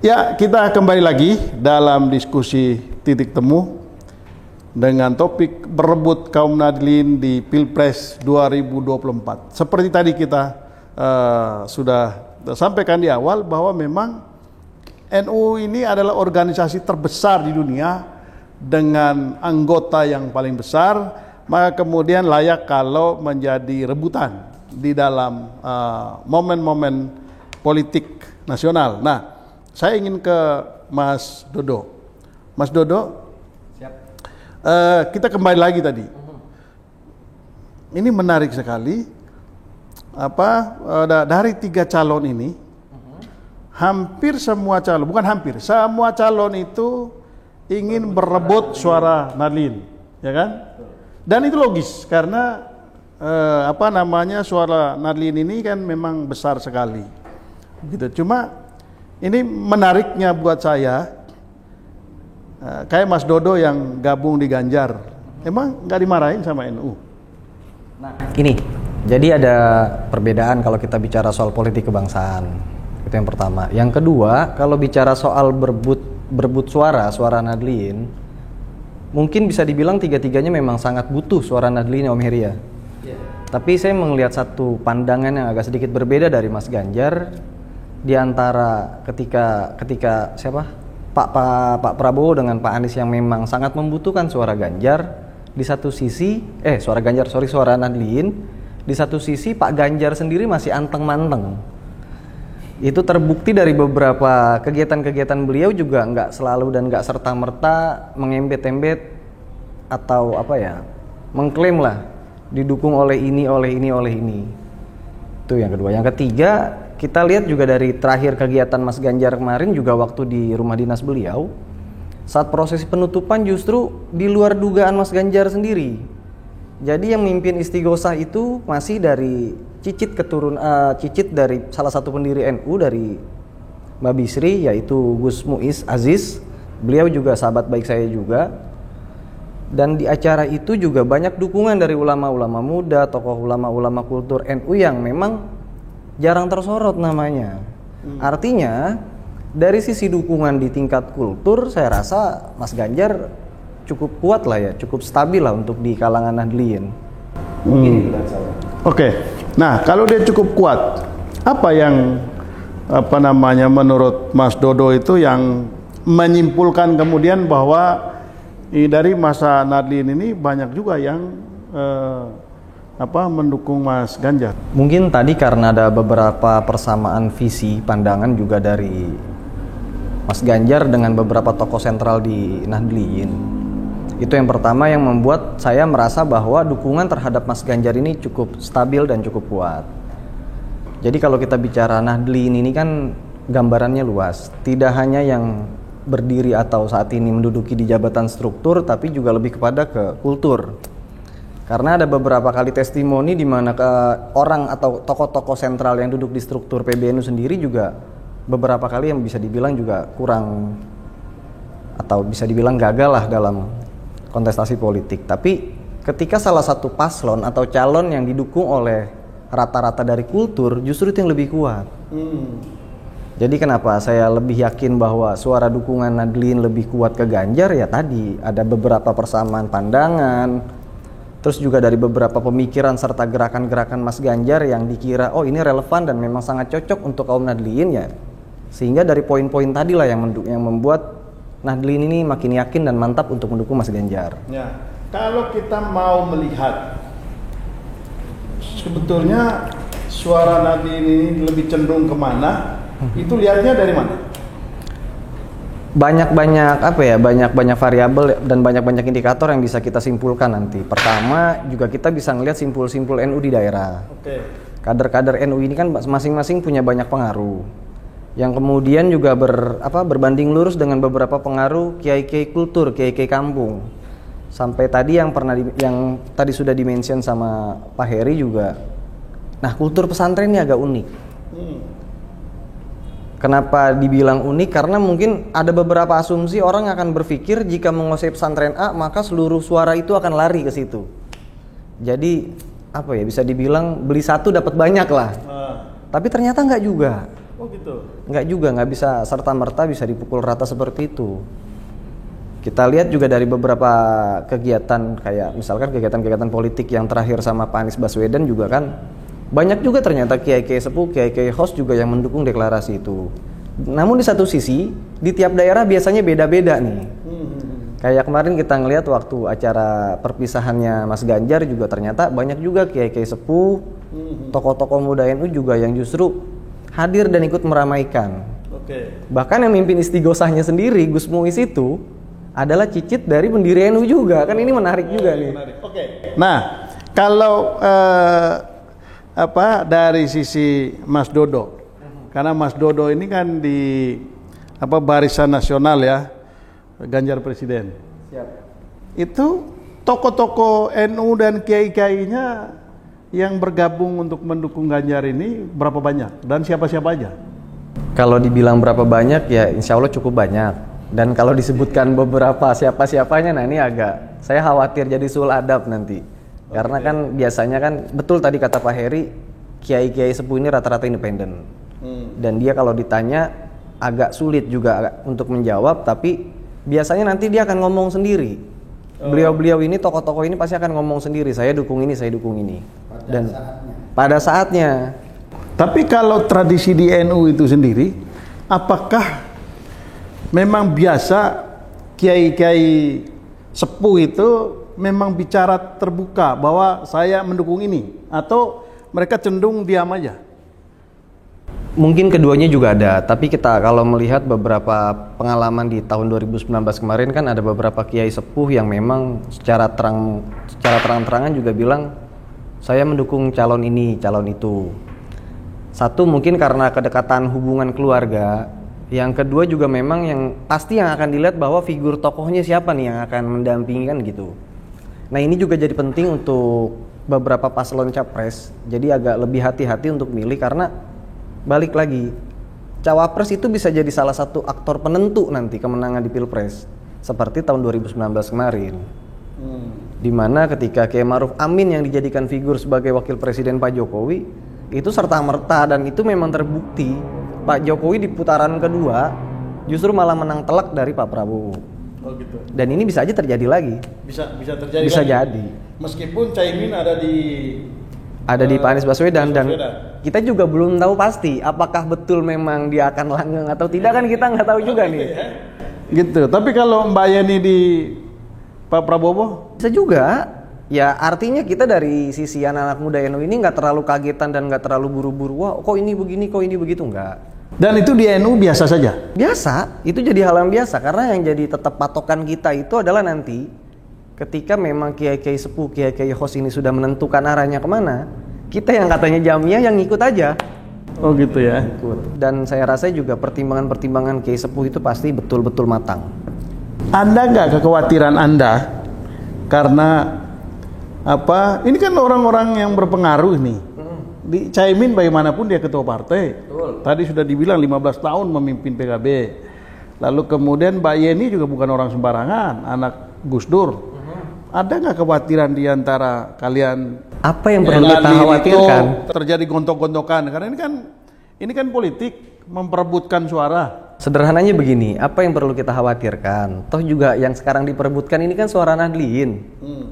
Ya, kita kembali lagi dalam diskusi titik temu dengan topik berebut kaum Nahdliyin di Pilpres 2024. Seperti tadi kita sudah sampaikan di awal bahwa memang NU ini adalah organisasi terbesar di dunia dengan anggota yang paling besar, maka kemudian layak kalau menjadi rebutan di dalam momen-momen politik nasional. Nah, saya ingin ke Mas Dodo. Mas Dodo, siap. Kita kembali lagi tadi. Ini menarik sekali. Dari 3 calon ini, hampir semua calon, bukan hampir, semua calon itu ingin berebut suara Nahdliyin, ya kan? Dan itu logis karena suara Nahdliyin ini kan memang besar sekali. Gitu. Cuma ini menariknya buat saya, kayak Mas Dodo yang gabung di Ganjar, emang nggak dimarahin sama NU? Nah, ini jadi ada perbedaan kalau kita bicara soal politik kebangsaan. Itu yang pertama. Yang kedua, kalau bicara soal berebut suara Nahdliyin, mungkin bisa dibilang tiga-tiganya memang sangat butuh suara Nahdliyin, Om Heria. Tapi saya melihat satu pandangan yang agak sedikit berbeda dari Mas Ganjar. Di antara ketika Pak Prabowo dengan Pak Anies yang memang sangat membutuhkan suara Ganjar di satu sisi, suara Nahdliyin, di satu sisi Pak Ganjar sendiri masih anteng-manteng. Itu terbukti dari beberapa kegiatan-kegiatan beliau juga nggak selalu dan nggak serta-merta mengembet-embet atau mengklaim lah didukung oleh ini. Itu yang kedua. Yang ketiga, kita lihat juga dari terakhir kegiatan Mas Ganjar kemarin juga waktu di rumah dinas beliau, saat proses penutupan justru di luar dugaan Mas Ganjar sendiri. Jadi yang memimpin istighosah itu masih dari cicit dari salah satu pendiri NU dari Mbak Bisri, yaitu Gus Muiz Aziz. Beliau juga sahabat baik saya juga. Dan di acara itu juga banyak dukungan dari ulama-ulama muda, tokoh ulama-ulama kultur NU yang memang jarang tersorot namanya. Artinya dari sisi dukungan di tingkat kultur, saya rasa Mas Ganjar cukup kuat lah ya, cukup stabil lah untuk di kalangan Nahdliyin. Oke. Nah, kalau dia cukup kuat, apa yang menurut Mas Dodo itu yang menyimpulkan kemudian bahwa dari masa Nahdliyin ini banyak juga yang mendukung Mas Ganjar? Mungkin tadi karena ada beberapa persamaan visi pandangan juga dari Mas Ganjar dengan beberapa tokoh sentral di Nahdliyin. Itu yang pertama yang membuat saya merasa bahwa dukungan terhadap Mas Ganjar ini cukup stabil dan cukup kuat. Jadi kalau kita bicara Nahdliyin ini kan gambarannya luas. Tidak hanya yang berdiri atau saat ini menduduki di jabatan struktur, tapi juga lebih kepada ke kultur. Karena ada beberapa kali testimoni di mana orang atau tokoh-tokoh sentral yang duduk di struktur PBNU sendiri juga beberapa kali yang bisa dibilang juga kurang atau bisa dibilang gagal lah dalam kontestasi politik. Tapi ketika salah satu paslon atau calon yang didukung oleh rata-rata dari kultur, justru itu yang lebih kuat. Jadi kenapa saya lebih yakin bahwa suara dukungan Nahdliyin lebih kuat ke Ganjar, ya tadi ada beberapa persamaan pandangan. Terus juga dari beberapa pemikiran serta gerakan-gerakan Mas Ganjar yang dikira ini relevan dan memang sangat cocok untuk kaum Nahdliyin ya. Sehingga dari poin-poin tadi lah yang membuat Nahdliyin ini makin yakin dan mantap untuk mendukung Mas Ganjar. Ya, kalau kita mau melihat sebetulnya suara Nahdliyin ini lebih cenderung kemana, itu lihatnya dari mana? Banyak variabel dan banyak indikator yang bisa kita simpulkan nanti. Pertama juga kita bisa ngelihat simpul-simpul NU di daerah. Kader-kader NU ini kan masing-masing punya banyak pengaruh. Yang kemudian juga berbanding lurus dengan beberapa pengaruh kiai-kiai kultur, kiai-kiai kampung. Sampai tadi yang tadi sudah dimention sama Pak Heri juga. Nah, kultur pesantren ini agak unik. Kenapa dibilang unik? Karena mungkin ada beberapa asumsi orang akan berpikir jika menguasai pesantren A maka seluruh suara itu akan lari ke situ. Jadi bisa dibilang beli satu dapat banyak lah. Tapi ternyata enggak juga. Oh gitu. Nggak juga, nggak bisa serta-merta bisa dipukul rata seperti itu. Kita lihat juga dari beberapa kegiatan, kayak misalkan kegiatan-kegiatan politik yang terakhir sama Pak Anies Baswedan juga kan, banyak juga ternyata kiai-kiai sepuh, kiai-kiai host juga yang mendukung deklarasi itu. Namun di satu sisi, di tiap daerah biasanya beda-beda nih. Kayak kemarin kita ngelihat waktu acara perpisahannya Mas Ganjar juga ternyata banyak juga kiai-kiai sepuh, tokoh-tokoh muda NU juga yang justru hadir dan ikut meramaikan. Bahkan yang mimpin istighosahnya sendiri, Gus Muiz itu adalah cicit dari pendiri NU juga. Kan ini menarik juga nih. Nah, kalau dari sisi Mas Dodo, karena Mas Dodo ini kan di barisan nasional ya, Ganjar Presiden. Siap. Itu tokoh-tokoh NU dan kiai-kiainya yang bergabung untuk mendukung Ganjar ini berapa banyak dan siapa-siapa aja? Kalau dibilang berapa banyak ya insya Allah cukup banyak. Dan kalau disebutkan beberapa siapa-siapanya, nah ini agak saya khawatir jadi sul adab nanti. Karena kan biasanya kan betul tadi kata Pak Heri, kiai-kiai sepuh ini rata-rata independen. Dan dia kalau ditanya agak sulit juga untuk menjawab, tapi biasanya nanti dia akan ngomong sendiri. Beliau-beliau ini, tokoh-tokoh ini pasti akan ngomong sendiri, saya dukung ini, saya dukung ini. Dan pada saatnya. Tapi kalau tradisi di NU itu sendiri, apakah memang biasa kiai-kiai sepuh itu memang bicara terbuka bahwa saya mendukung ini, atau mereka cenderung diam aja? Mungkin keduanya juga ada, tapi kita kalau melihat beberapa pengalaman di tahun 2019 kemarin kan ada beberapa kiai sepuh yang memang secara terang-terangan juga bilang saya mendukung calon ini, calon itu. Satu mungkin karena kedekatan hubungan keluarga, yang kedua juga memang yang pasti yang akan dilihat bahwa figur tokohnya siapa nih yang akan mendampingi kan gitu. Nah ini juga jadi penting untuk beberapa paslon capres, jadi agak lebih hati-hati untuk milih karena balik lagi, cawapres itu bisa jadi salah satu aktor penentu nanti kemenangan di Pilpres seperti tahun 2019 kemarin. Dimana ketika Kiai Ma'ruf Amin yang dijadikan figur sebagai wakil presiden Pak Jokowi itu serta-merta dan itu memang terbukti Pak Jokowi di putaran kedua justru malah menang telak dari Pak Prabowo. Oh gitu. Dan ini bisa aja terjadi lagi. Bisa terjadi bisa lagi. Jadi. Meskipun Caimin ada di Pak Anies Baswedan dan kita juga belum tahu pasti apakah betul memang dia akan langgeng atau tidak kan kita nggak tahu juga nih. Gitu. Tapi kalau Mbak Yeni di Pak Prabowo bisa juga. Ya artinya kita dari sisi anak-anak muda NU ini nggak terlalu kagetan dan nggak terlalu buru-buru. Wah kok ini begini, kok ini begitu, nggak. Dan itu di NU biasa saja? Biasa, itu jadi hal yang biasa karena yang jadi tetap patokan kita itu adalah nanti ketika memang kiai-kiai sepuh, kiai-kiai host ini sudah menentukan arahnya kemana, kita yang katanya Jamiah yang ngikut aja. Oh gitu ya. Ikut. Dan saya rasa juga pertimbangan-pertimbangan kiai sepuh itu pasti betul-betul matang. Anda nggak kekhawatiran Anda karena ini kan orang-orang yang berpengaruh nih. Di Caimin bagaimanapun dia ketua partai. Betul. Tadi sudah dibilang 15 tahun memimpin PKB. Lalu kemudian Mbak Yeni juga bukan orang sembarangan, anak Gus Dur. Ada nggak kekhawatiran di antara kalian? Apa yang perlu kita khawatirkan? Terjadi gontok-gontokan karena ini kan politik, memperebutkan suara. Sederhananya begini, apa yang perlu kita khawatirkan? Toh juga yang sekarang diperebutkan ini kan suara Nahdliyin.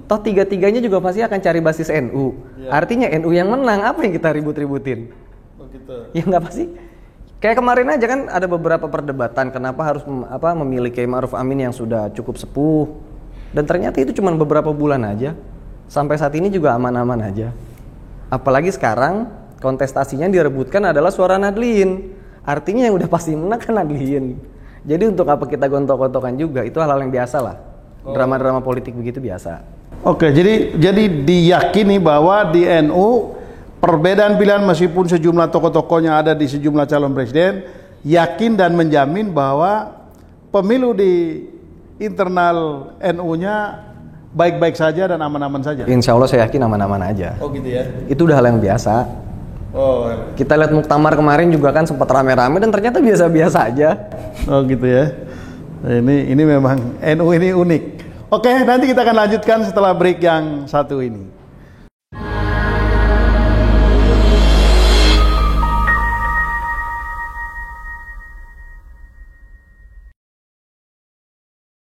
Toh tiga-tiganya juga pasti akan cari basis NU. Artinya NU yang menang, apa yang kita ribut-ributin? Oh gitu. Ya nggak pasti. Kayak kemarin aja kan ada beberapa perdebatan kenapa harus memilih Kiai Ma'ruf Amin yang sudah cukup sepuh. Dan ternyata itu cuma beberapa bulan aja. Sampai saat ini juga aman-aman aja. Apalagi sekarang kontestasinya direbutkan adalah suara Nahdliyin. Artinya yang udah pasti menang kan Nahdliyin. Jadi untuk apa kita gontok-gontokan juga, itu hal-hal yang biasa lah. Drama-drama politik begitu biasa. Oke, jadi diyakini bahwa di NU perbedaan pilihan meskipun sejumlah tokoh-tokohnya ada di sejumlah calon presiden, yakin dan menjamin bahwa pemilu di internal NU-nya baik-baik saja dan aman-aman saja. Insya Allah saya yakin aman-aman aja. Oh gitu ya. Itu udah hal yang biasa. Oh. Kita lihat muktamar kemarin juga kan sempat rame-rame dan ternyata biasa-biasa aja. Oh gitu ya. Ini memang NU ini unik. Oke, nanti kita akan lanjutkan setelah break yang satu ini.